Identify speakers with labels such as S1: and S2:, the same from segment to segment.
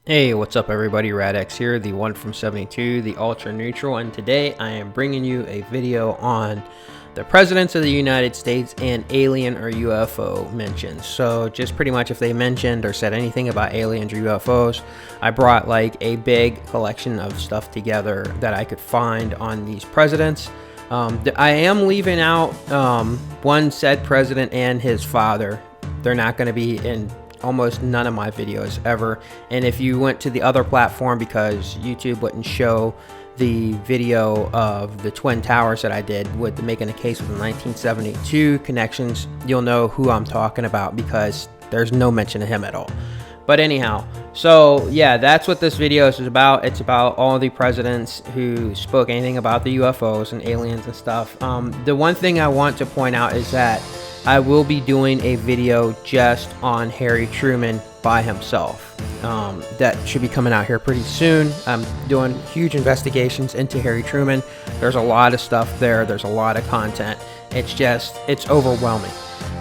S1: Hey, what's up everybody, Radx here, the one from 72, the ultra neutral, and today I am bringing you a video on the presidents of the United States and alien or UFO mentions. So just pretty much if they mentioned or said anything about aliens or UFOs, I brought like a big collection of stuff together that I could find on these presidents. I am leaving out one said president and his father. They're not going to be in almost none of my videos ever. And if you went to the other platform, because YouTube wouldn't show the video of the Twin Towers that I did with making a case with the 1972 connections, you'll know who I'm talking about because there's no mention of him at all. But anyhow, so yeah, that's what this video is about. It's about all the presidents who spoke anything about the UFOs and aliens and stuff. The one thing I want to point out is that I will be doing a video just on Harry Truman by himself. That should be coming out here pretty soon. I'm doing huge investigations into Harry Truman. There's a lot of stuff there. There's a lot of content. It's overwhelming.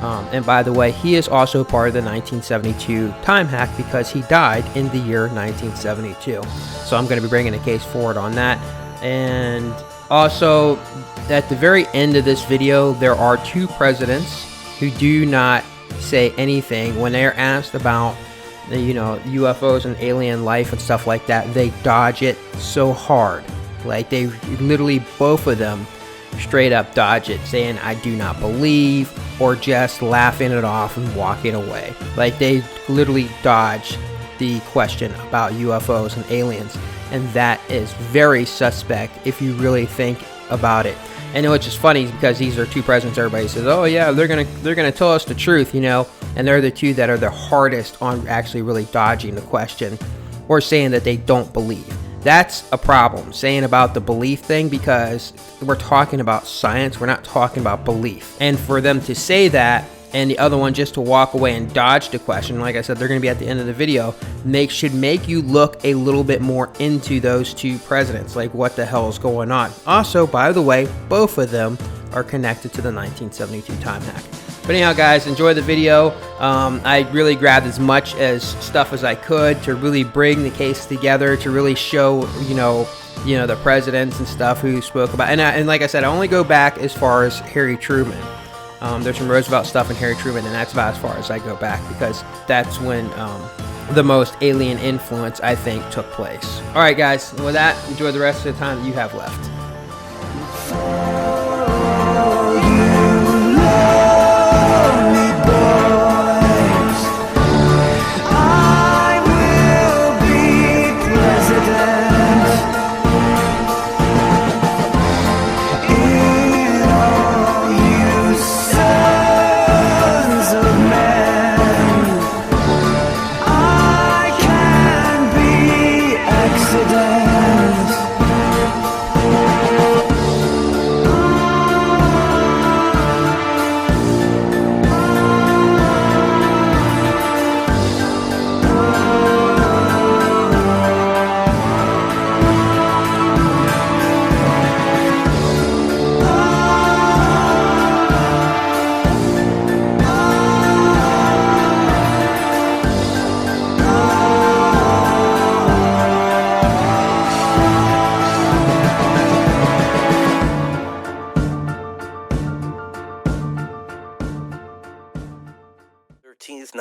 S1: And by the way, he is also part of the 1972 time hack because he died in the year 1972. So I'm going to be bringing a case forward on that. And also, at the very end of this video, there are two presidents who do not say anything when they're asked about the, UFOs and alien life and stuff like that. They dodge it so hard. Like, they literally, both of them straight up dodge it, saying I do not believe, or just laughing it off and walking away. Like, they literally dodge the question about UFOs and aliens, and that is very suspect if you really think about it. And which is funny because these are two presidents. Everybody says, "Oh yeah, they're gonna tell us the truth," and they're the two that are the hardest on actually really dodging the question or saying that they don't believe. That's a problem, saying about the belief thing, because we're talking about science. We're not talking about belief. And for them to say that, and the other one just to walk away and dodge the question, like I said, they're going to be at the end of the video, should make you look a little bit more into those two presidents, like what the hell is going on. Also, by the way, both of them are connected to the 1972 time hack. But anyhow, guys, enjoy the video. I really grabbed as much as stuff as I could to really bring the case together, to really show, the presidents and stuff who spoke about. And like I said, I only go back as far as Harry Truman. There's some Roosevelt stuff in Harry Truman, and that's about as far as I go back, because that's when the most alien influence, I think, took place. All right, guys, with that, enjoy the rest of the time that you have left.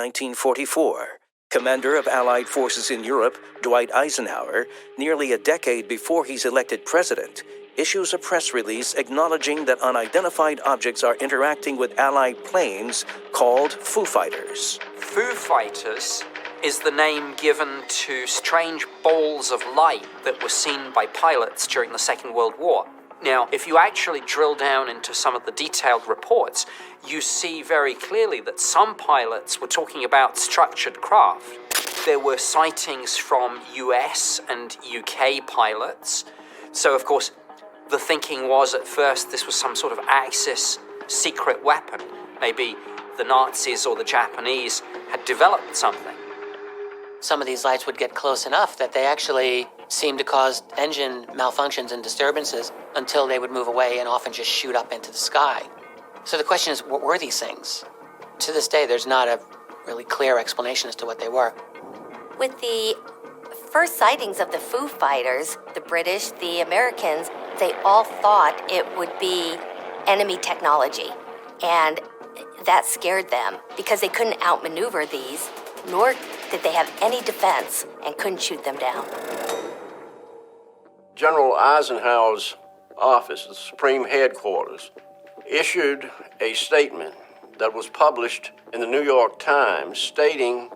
S2: March 1944, commander of Allied forces in Europe, Dwight Eisenhower, nearly a decade before he's elected president, issues a press release acknowledging that unidentified objects are interacting with Allied planes called Foo Fighters.
S3: Foo Fighters is the name given to strange balls of light that were seen by pilots during the Second World War. Now, if you actually drill down into some of the detailed reports, you see very clearly that some pilots were talking about structured craft. There were sightings from US and UK pilots. So, of course, the thinking was at first this was some sort of Axis secret weapon. Maybe the Nazis or the Japanese had developed something.
S4: Some of these lights would get close enough that they actually seemed to cause engine malfunctions and disturbances until they would move away and often just shoot up into the sky. So the question is, what were these things? To this day, there's not a really clear explanation as to what they were.
S5: With the first sightings of the Foo Fighters, the British, the Americans, they all thought it would be enemy technology. And that scared them because they couldn't outmaneuver these, nor did they have any defense and couldn't shoot them down.
S6: General Eisenhower's office, the Supreme Headquarters, issued a statement that was published in the New York Times stating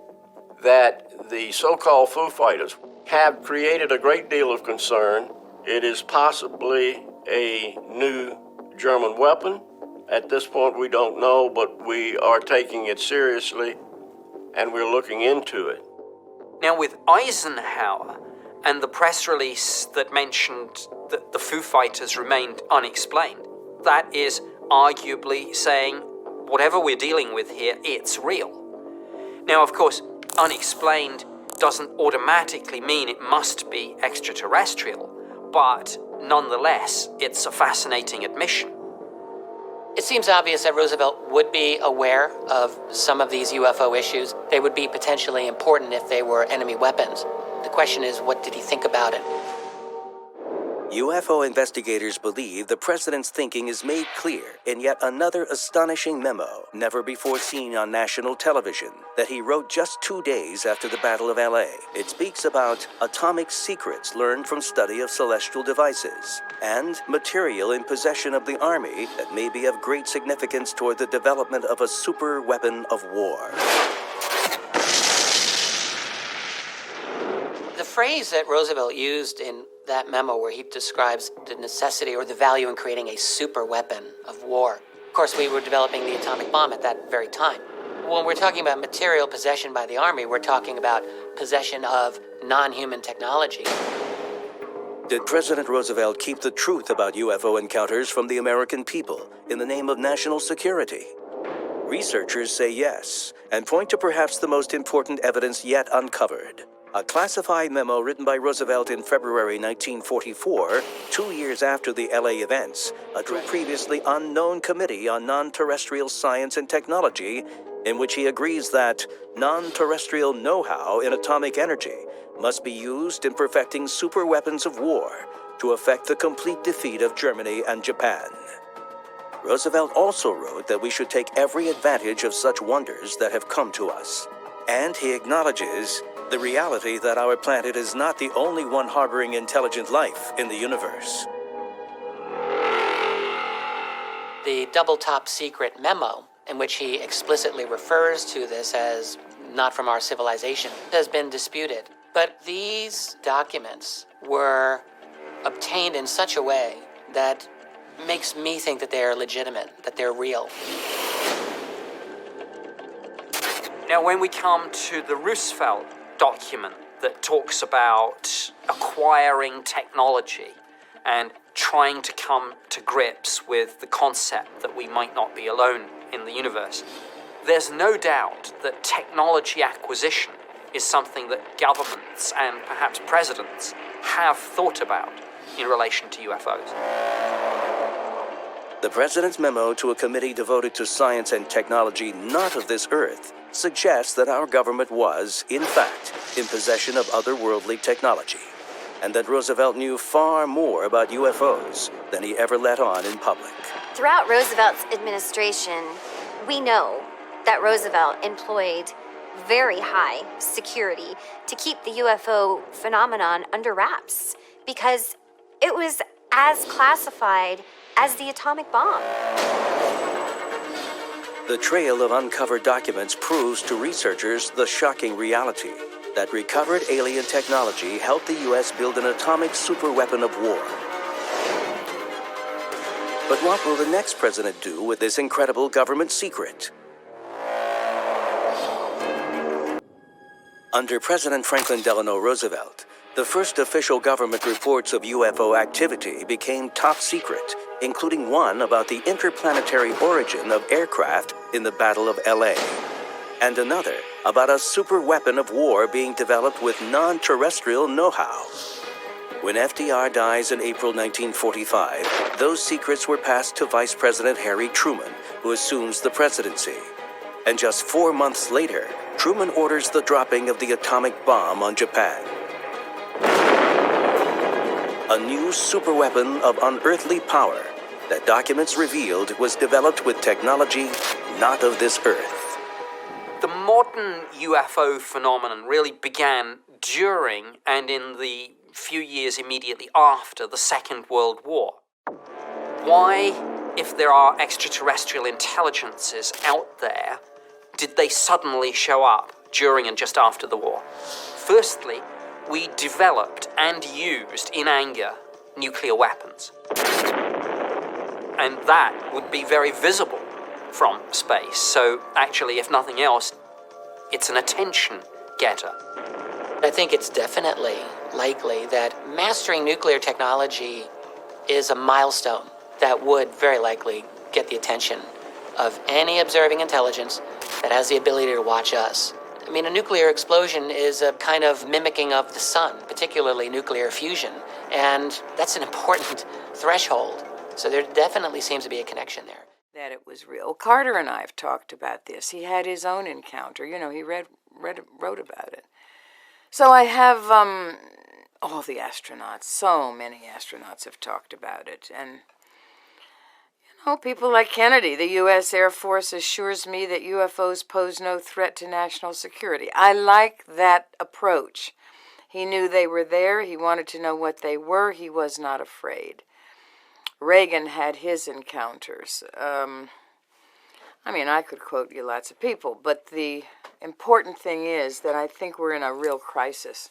S6: that the so-called Foo Fighters have created a great deal of concern. It is possibly a new German weapon. At this point, we don't know, but we are taking it seriously, and we're looking into it.
S3: Now, with Eisenhower and the press release that mentioned that the Foo Fighters remained unexplained, that is arguably saying, whatever we're dealing with here, it's real. Now, of course, unexplained doesn't automatically mean it must be extraterrestrial, but nonetheless, it's a fascinating admission.
S4: It seems obvious that Roosevelt would be aware of some of these UFO issues. They would be potentially important if they were enemy weapons. The question is, what did he think about it?
S2: UFO investigators believe the president's thinking is made clear in yet another astonishing memo, never before seen on national television, that he wrote just 2 days after the Battle of LA. It speaks about atomic secrets learned from study of celestial devices, and material in possession of the Army that may be of great significance toward the development of a super weapon of war.
S4: The phrase that Roosevelt used in that memo where he describes the necessity or the value in creating a super weapon of war. Of course, we were developing the atomic bomb at that very time. When we're talking about material possession by the Army, we're talking about possession of non-human technology.
S2: Did President Roosevelt keep the truth about UFO encounters from the American people in the name of national security? Researchers say yes, and point to perhaps the most important evidence yet uncovered. A classified memo written by Roosevelt in February 1944, 2 years after the LA events, to a previously unknown committee on non-terrestrial science and technology, in which he agrees that non-terrestrial know-how in atomic energy must be used in perfecting super weapons of war to effect the complete defeat of Germany and Japan. Roosevelt also wrote that we should take every advantage of such wonders that have come to us. And he acknowledges the reality that our planet is not the only one harboring intelligent life in the universe.
S4: The double top secret memo, in which he explicitly refers to this as not from our civilization, has been disputed. But these documents were obtained in such a way that makes me think that they're legitimate, that they're real.
S3: Now, when we come to the Roosevelt document that talks about acquiring technology and trying to come to grips with the concept that we might not be alone in the universe, there's no doubt that technology acquisition is something that governments and perhaps presidents have thought about in relation to UFOs.
S2: The president's memo to a committee devoted to science and technology not of this earth suggests that our government was, in fact, in possession of otherworldly technology, and that Roosevelt knew far more about UFOs than he ever let on in public.
S5: Throughout Roosevelt's administration, we know that Roosevelt employed very high security to keep the UFO phenomenon under wraps because it was as classified as the atomic bomb.
S2: The trail of uncovered documents proves to researchers the shocking reality that recovered alien technology helped the U.S. build an atomic superweapon of war. But what will the next president do with this incredible government secret? Under President Franklin Delano Roosevelt, the first official government reports of UFO activity became top secret, including one about the interplanetary origin of aircraft in the Battle of LA, and another about a super weapon of war being developed with non-terrestrial know-how. When FDR dies in April 1945, those secrets were passed to Vice President Harry Truman, who assumes the presidency. And just 4 months later, Truman orders the dropping of the atomic bomb on Japan. a new superweapon of unearthly power that documents revealed was developed with technology not of this earth.
S3: The modern UFO phenomenon really began during and in the few years immediately after the Second World War. Why, if there are extraterrestrial intelligences out there, did they suddenly show up during and just after the war? Firstly, we developed and used, in anger, nuclear weapons. And that would be very visible from space. So actually, if nothing else, it's an attention getter.
S4: I think it's definitely likely that mastering nuclear technology is a milestone that would very likely get the attention of any observing intelligence that has the ability to watch us. I mean, a nuclear explosion is a kind of mimicking of the sun, particularly nuclear fusion, and that's an important threshold. So there definitely seems to be a connection there.
S7: That it was real. Carter and I have talked about this. He had his own encounter. You know, he wrote about it. So I have all the astronauts. So many astronauts have talked about it, and people like Kennedy. The U.S. Air Force assures me that UFOs pose no threat to national security. I like that approach. He knew they were there. He wanted to know what they were. He was not afraid. Reagan had his encounters. I could quote you lots of people, but the important thing is that I think we're in a real crisis.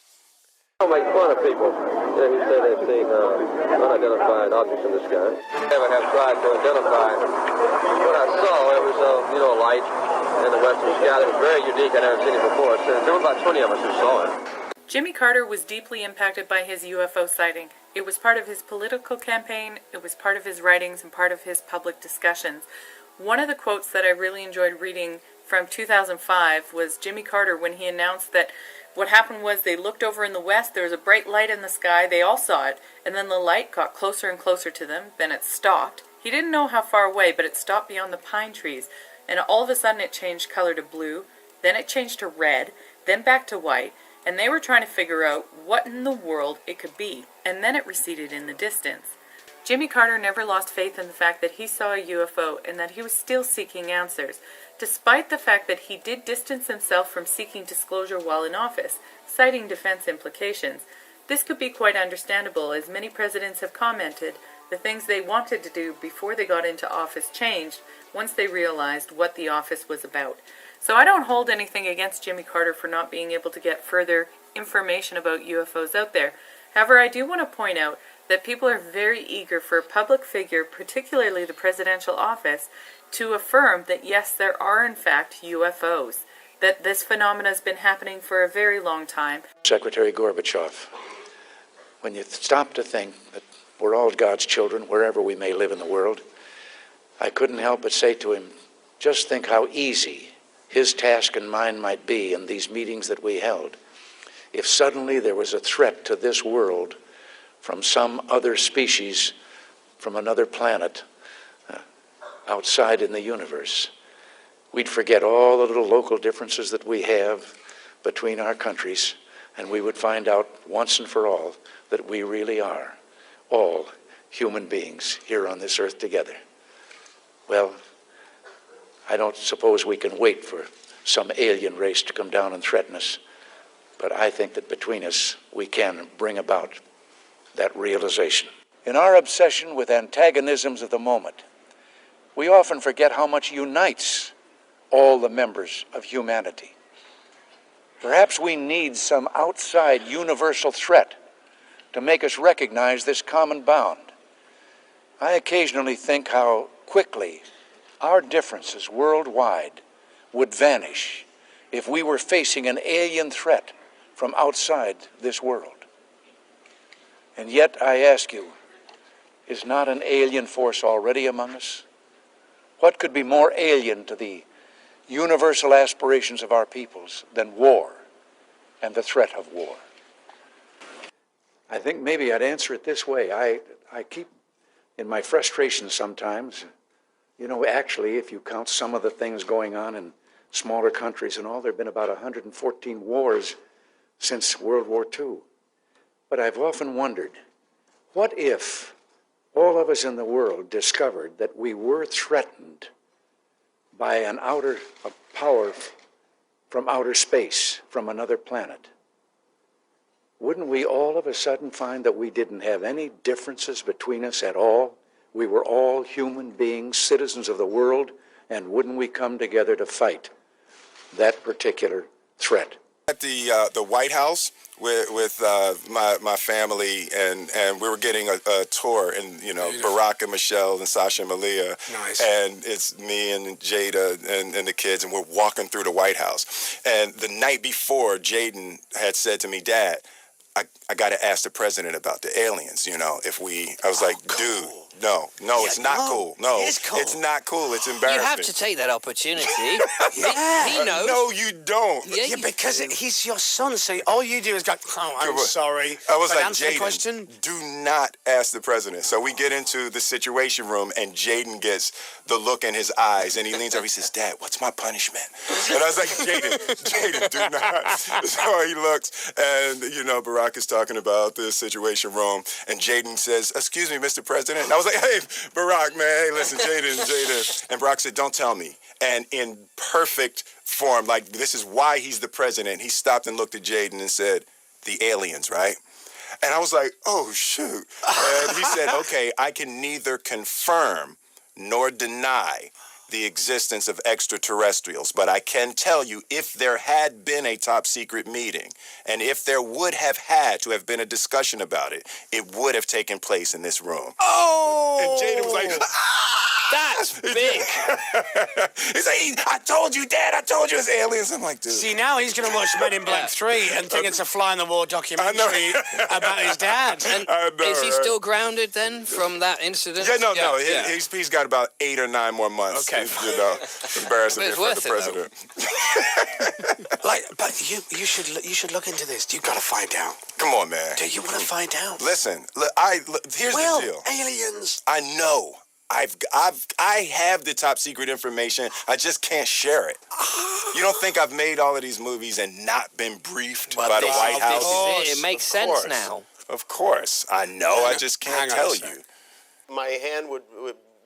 S8: Don't make fun of people who say they've seen unidentified objects in the sky. Never have tried to identify what I saw. It was, a light in the western sky that was very unique. I never seen it before. So there were about 20 of us who saw it.
S9: Jimmy Carter was deeply impacted by his UFO sighting. It was part of his political campaign, it was part of his writings, and part of his public discussions. One of the quotes that I really enjoyed reading from 2005 was Jimmy Carter when he announced that what happened was they looked over in the west, there was a bright light in the sky, they all saw it, and then the light got closer and closer to them, then it stopped. He didn't know how far away, but it stopped beyond the pine trees, and all of a sudden it changed color to blue, then it changed to red, then back to white, and they were trying to figure out what in the world it could be, and then it receded in the distance. Jimmy Carter never lost faith in the fact that he saw a UFO and that he was still seeking answers, despite the fact that he did distance himself from seeking disclosure while in office, citing defense implications. This could be quite understandable, as many presidents have commented the things they wanted to do before they got into office changed once they realized what the office was about. So I don't hold anything against Jimmy Carter for not being able to get further information about UFOs out there. However, I do want to point out that people are very eager for a public figure, particularly the presidential office, to affirm that yes, there are in fact UFOs, that this phenomenon has been happening for a very long time.
S10: Secretary Gorbachev, when you stop to think that we're all God's children wherever we may live in the world, I couldn't help but say to him, just think how easy his task and mine might be in these meetings that we held if suddenly there was a threat to this world from some other species, from another planet, outside in the universe. We'd forget all the little local differences that we have between our countries, and we would find out once and for all that we really are all human beings here on this earth together. Well, I don't suppose we can wait for some alien race to come down and threaten us, but I think that between us we can bring about that realization. In our obsession with antagonisms of the moment, we often forget how much unites all the members of humanity. Perhaps we need some outside universal threat to make us recognize this common bound. I occasionally think how quickly our differences worldwide would vanish if we were facing an alien threat from outside this world. And yet, I ask you, is not an alien force already among us? What could be more alien to the universal aspirations of our peoples than war and the threat of war? I think maybe I'd answer it this way. I keep, in my frustration sometimes, actually, if you count some of the things going on in smaller countries and all, there have been about 114 wars since World War II. But I've often wondered, What if all of us in the world discovered that we were threatened by a power from outer space, from another planet? Wouldn't we all of a sudden find that we didn't have any differences between us at all? We were all human beings, citizens of the world, and wouldn't we come together to fight that particular threat?
S11: At the White House with my family, and we were getting a tour, and Barack and Michelle and Sasha and Malia,
S12: nice.
S11: And it's me and Jada and the kids, and we're walking through the White House. And the night before, Jaden had said to me, "Dad, I got to ask the president about the aliens. I was like, dude, no, it's not cool. No, it's not cool. It's embarrassing.
S12: You have to take that opportunity. He knows.
S11: No, you don't.
S12: Yeah, because he's your son, so all you do is go, "Oh, I'm sorry."
S11: I was like,
S12: answer the
S11: Jaden,
S12: question.
S11: do not ask the president. So we get into the situation room, and Jaden gets the look in his eyes, and he leans over. He says, "Dad, what's my punishment?" And I was like, Jaden, do not. So he looks, and Barack is talking about the situation room, and Jaden says, "Excuse me, Mr. President." And I was like, "Hey, Barack, man, hey, listen, Jaden." And Barack said, "Don't tell me." And in perfect form, like, this is why he's the president, he stopped and looked at Jaden and said, "The aliens, right?" And I was like, "Oh, shoot." And he said, "Okay, I can neither confirm nor deny the existence of extraterrestrials, but I can tell you, if there had been a top secret meeting, and if there would have had to have been a discussion about it, it would have taken place in this room."
S12: Oh!
S11: And Jaden was like,
S12: That's big.
S11: He's like, "I told you, Dad, I told you it's aliens." I'm like, dude.
S12: See, now he's going to watch Men in Black 3 and think it's a fly-on-the-wall documentary about his dad.
S11: I know,
S13: Is he still grounded then from that incident?
S11: Yeah, no. He's got about 8 or 9 more months.
S12: Okay.
S11: Embarrassing
S13: But it's
S11: for
S13: worth
S11: the president.
S12: But you should look into this. You've got to find out.
S11: Come on, man.
S12: Do you want to find out?
S11: Listen, here's the deal.
S12: Aliens.
S11: I know. I have the top secret information. I just can't share it. You don't think I've made all of these movies and not been briefed by the White House?
S13: This is it. It makes sense now.
S11: Of course. I know. I just can't tell you.
S6: My hand would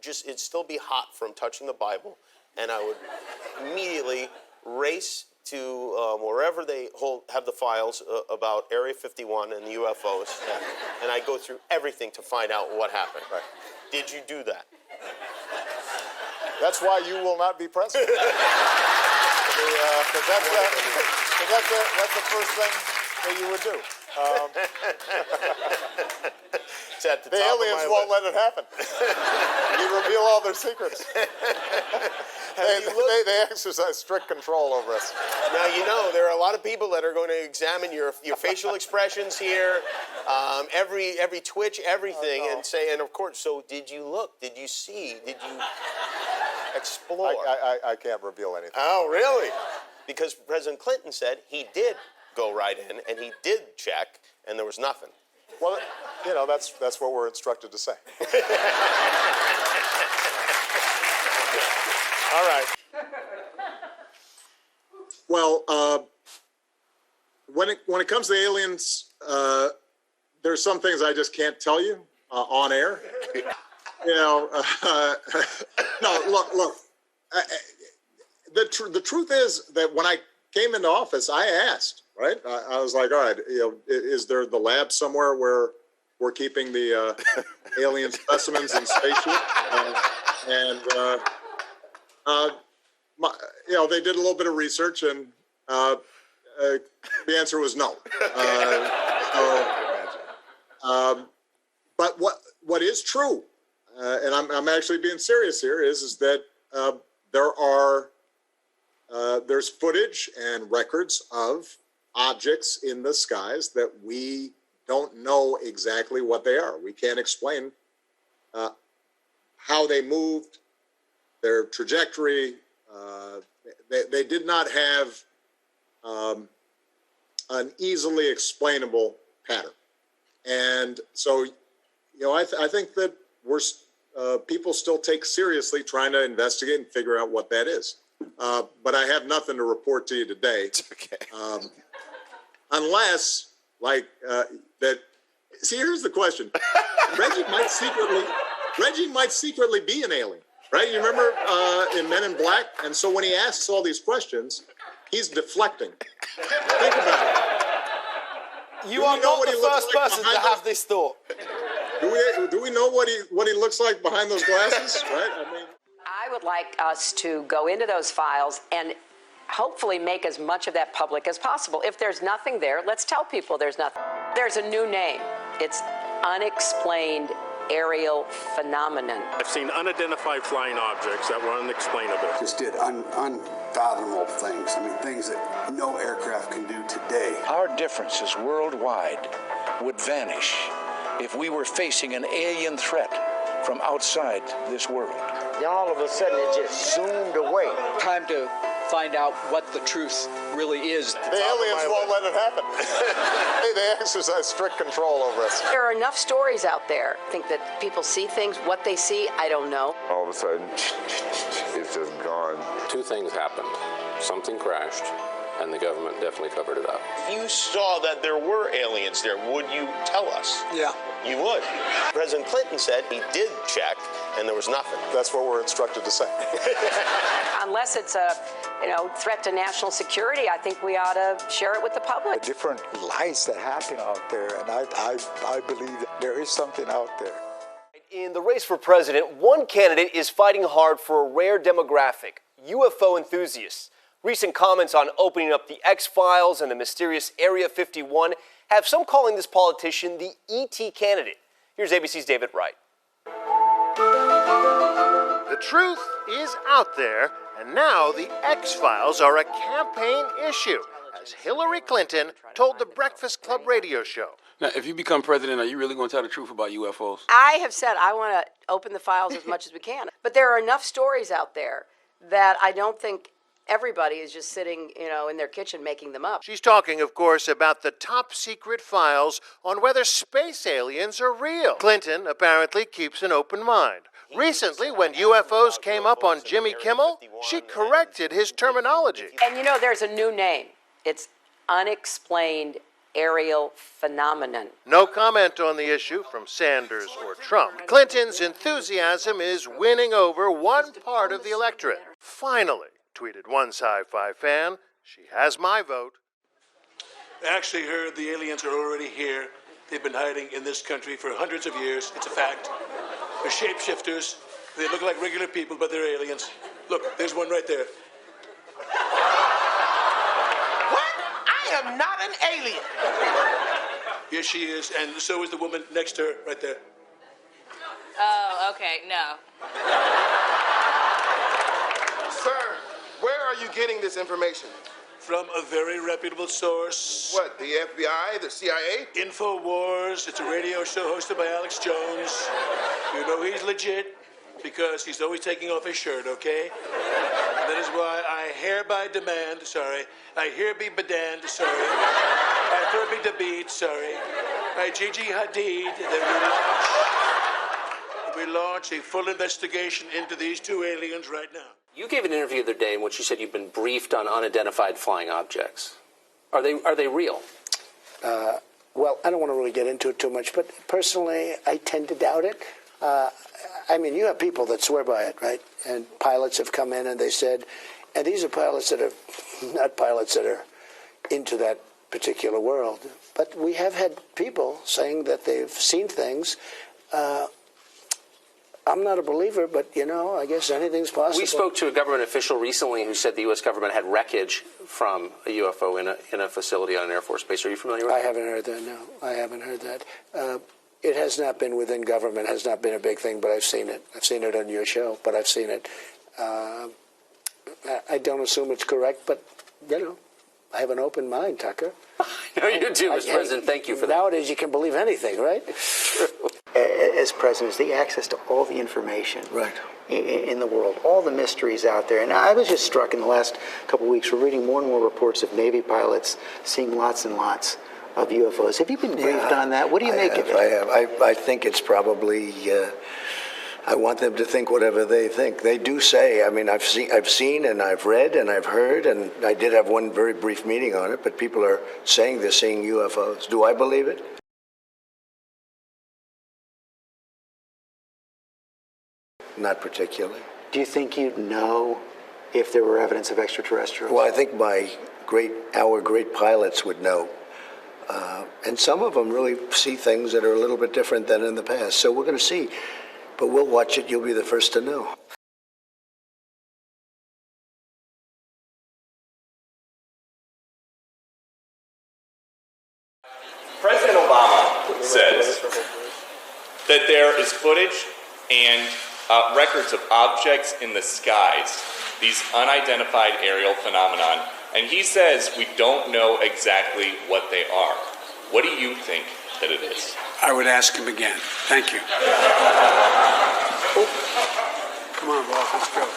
S6: it'd still be hot from touching the Bible, and I would immediately race to wherever they have the files about Area 51 and the UFOs, and I go through everything to find out what happened. Right. Did you do that?
S14: That's why you will not be president. Because that's the first thing that you would do. The aliens won't let it happen. You reveal all their secrets. They exercise strict control over us.
S6: Now, there are a lot of people that are going to examine your facial expressions here, every twitch, everything, and say, and of course, so did you look? Did you see? Did you explore?
S14: I can't reveal anything.
S6: Oh, really? Because President Clinton said he did go right in, and he did check, and there was nothing.
S14: Well, that's what we're instructed to say.
S6: All right.
S14: Well, when it comes to aliens, there's some things I just can't tell you on air. No, look. The truth is that when I came into office, I asked. Right, I was like, all right, is there the lab somewhere where we're keeping the alien specimens in spaceship? They did a little bit of research, and the answer was no. But what is true, and I'm actually being serious here, is that there's footage and records of objects in the skies that we don't know exactly what they are. We can't explain how they moved, their trajectory. They did not have an easily explainable pattern. And so, I think that people still take seriously trying to investigate and figure out what that is. But I have nothing to report to you today.
S11: Okay.
S14: Unless, that See, here's the question. Reggie might secretly be an alien, right? You remember in Men in Black? And so when he asks all these questions, he's deflecting. Think about it.
S15: You are not the first person to have this thought.
S14: Do we know what he looks like behind those glasses, right?
S16: I would like us to go into those files and hopefully make as much of that public as possible. If there's nothing there, let's tell people there's nothing. There's a new name. It's unexplained aerial phenomenon.
S17: I've seen unidentified flying objects that were unexplainable.
S18: Just did unfathomable things. I mean, things that no aircraft can do today.
S10: Our differences worldwide would vanish if we were facing an alien threat from outside this world.
S19: Then all of a sudden it just zoomed away.
S20: Time to find out what the truth really is.
S14: The aliens won't let it happen. They exercise strict control over us.
S16: There are enough stories out there. I think that people see things. What they see, I don't know.
S21: All of a sudden, it's just gone.
S22: Two things happened. Something crashed, and the government definitely covered it up.
S23: If you saw that there were aliens there, would you tell us?
S18: Yeah.
S23: You would. President Clinton said he did check, and there was nothing.
S14: That's what we're instructed to say.
S16: Unless it's a threat to national security, I think we ought to share it with the public.
S18: The different lights that happen out there, and I believe that there is something out there.
S24: In the race for president, one candidate is fighting hard for a rare demographic, UFO enthusiasts. Recent comments on opening up the X-Files and the mysterious Area 51 have some calling this politician the ET candidate. Here's ABC's David Wright.
S25: The truth is out there, and now the X-Files are a campaign issue, as Hillary Clinton told the Breakfast Club radio show.
S26: Now, if you become president, are you really going to tell the truth about UFOs?
S16: I have said I want to open the files as much as we can. But there are enough stories out there that I don't think everybody is just sitting, in their kitchen making them up.
S25: She's talking, of course, about the top-secret files on whether space aliens are real. Clinton apparently keeps an open mind. Recently, when UFOs came up on Jimmy Kimmel, she corrected his terminology.
S16: And there's a new name. It's unexplained aerial phenomenon.
S25: No comment on the issue from Sanders or Trump. Clinton's enthusiasm is winning over one part of the electorate. Finally, tweeted one sci-fi fan, she has my vote.
S27: I actually heard the aliens are already here. They've been hiding in this country for hundreds of years. It's a fact. They're shapeshifters. They look like regular people, but they're aliens. Look, there's one right there.
S19: What? I am not an alien.
S27: Yes, she is, and so is the woman next to her right there.
S28: Oh, okay, no.
S29: Sir, where are you getting this information?
S27: From a very reputable source.
S29: What, the FBI, the CIA?
S27: InfoWars. It's a radio show hosted by Alex Jones. You know he's legit because he's always taking off his shirt, okay? And that is why I hereby demand, I hereby bedand, I hereby debate, I Gigi Hadid, that we launch a full investigation into these two aliens right now.
S22: You gave an interview the other day in which you said you've been briefed on unidentified flying objects. Are they real?
S30: Well, I don't want to really get into it too much, but personally, I tend to doubt it. You have people that swear by it, right? And pilots have come in and they said, and these are pilots that are not pilots that are into that particular world, but we have had people saying that they've seen things. I'm not a believer, but, I guess anything's possible.
S22: We spoke to a government official recently who said the U.S. government had wreckage from a UFO in a facility on an Air Force base. Are you familiar with that?
S30: I haven't heard that, no. I haven't heard that. It has not been within government, has not been a big thing, but I've seen it. I've seen it on your show, but I've seen it. I don't assume it's correct, but, I have an open mind, Tucker.
S22: No, you do, Mr. President. Thank you for that.
S30: Nowadays, you can believe anything, right?
S31: As presidents, the access to all the information in the world, all the mysteries out there. And I was just struck in the last couple of weeks, we're reading more and more reports of Navy pilots seeing lots and lots of UFOs. Have you been briefed on that? What do you make of it?
S18: I have. I think it's probably... I want them to think whatever they think. They do say, I've seen and I've read and I've heard, and I did have one very brief meeting on it, but people are saying they're seeing UFOs. Do I believe it? not particularly.
S31: Do you think you'd know if there were evidence of extraterrestrials?
S18: Well, I think our great pilots would know. And some of them really see things that are a little bit different than in the past. So we're going to see. But we'll watch it. You'll be the first to know.
S1: President Obama says that there is footage and records of objects in the skies, these unidentified aerial phenomenon, and he says we don't know exactly what they are. What do you think that it is?
S2: I would ask him again. Thank you. Come on, boss, let's go.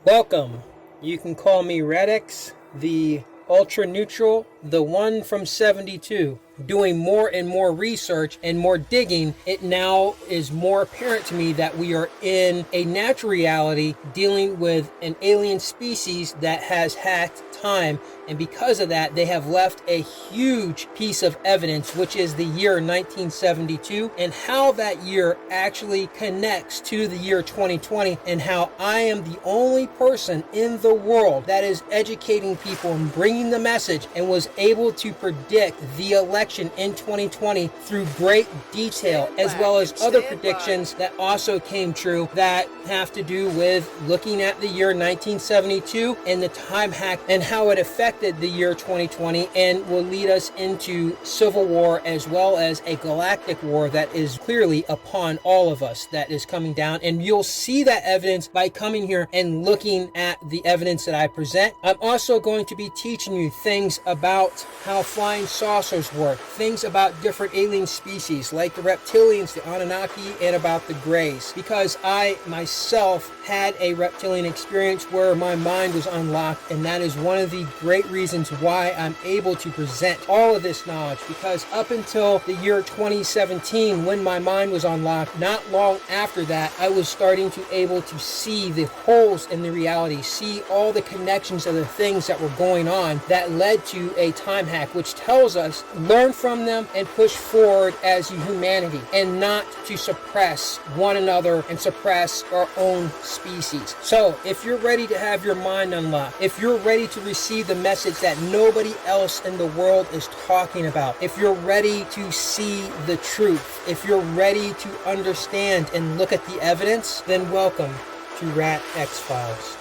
S3: Welcome. You can call me Radix, the ultra neutral, the one from 72. Doing more and more research and more digging, it now is more apparent to me that we are in a natural reality dealing with an alien species that has hacked time, and because of that they have left a huge piece of evidence, which is the year 1972, and how that year actually connects to the year 2020, and how I am the only person in the world that is educating people and bringing the message and was able to predict the election in 2020 through great detail, as well as other predictions that also came true that have to do with looking at the year 1972 and the time hack and how it affected the year 2020 and will lead us into civil war, as well as a galactic war that is clearly upon all of us that is coming down. And you'll see that evidence by coming here and looking at the evidence that I present. I'm also going to be teaching you things about how flying saucers work, things about different alien species like the reptilians, the Anunnaki, and about the Greys, because I myself had a reptilian experience where my mind was unlocked, and that is one of the great reasons why I'm able to present all of this knowledge, because up until the year 2017, when my mind was unlocked, not long after that, I was starting to able to see the holes in the reality, see all the connections of the things that were going on that led to a time hack, which tells us learn from them and push forward as humanity, and not to suppress one another and suppress our own species. So if you're ready to have your mind unlocked, if you're ready to receive the message that nobody else in the world is talking about, if you're ready to see the truth, if you're ready to understand and look at the evidence, then welcome to Rat X Files.